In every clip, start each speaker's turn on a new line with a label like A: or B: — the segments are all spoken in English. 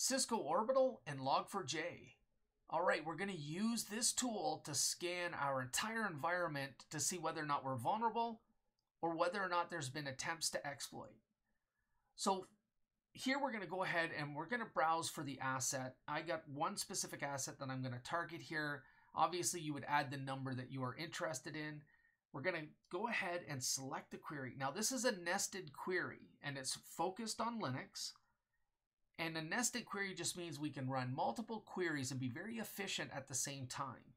A: Cisco Orbital and Log4j. All right, we're going to use this tool to scan our entire environment to see whether or not we're vulnerable or whether or not there's been attempts to exploit. So here we're going to go ahead and we're going to browse for the asset. I got one specific asset that I'm going to target here. Obviously, you would add the number that you are interested in. We're going to go ahead and select the query. Now, this is a nested query, and it's focused on Linux. And a nested query just means we can run multiple queries and be very efficient at the same time.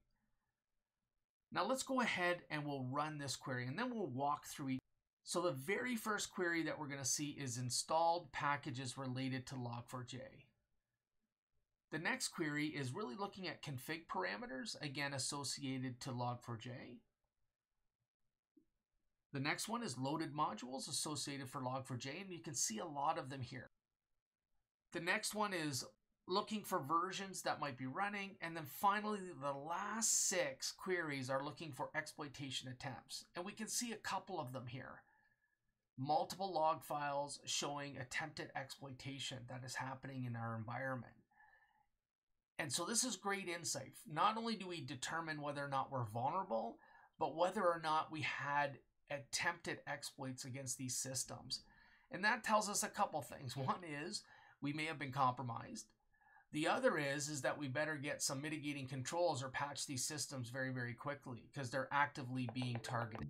A: Now, let's go ahead and we'll run this query, and then we'll walk through each. So the very first query that we're going to see is installed packages related to Log4j. The next query is really looking at config parameters, again associated to Log4j. The next one is loaded modules associated for Log4j, and you can see a lot of them here. The next one is looking for versions that might be running, and then finally the last 6 queries are looking for exploitation attempts, and we can see a couple of them here. Multiple log files showing attempted exploitation that is happening in our environment. And so this is great insight. Not only do we determine whether or not we're vulnerable, but whether or not we had attempted exploits against these systems. And that tells us a couple things. One is we may have been compromised. The other is that we better get some mitigating controls or patch these systems very, very quickly because they're actively being targeted.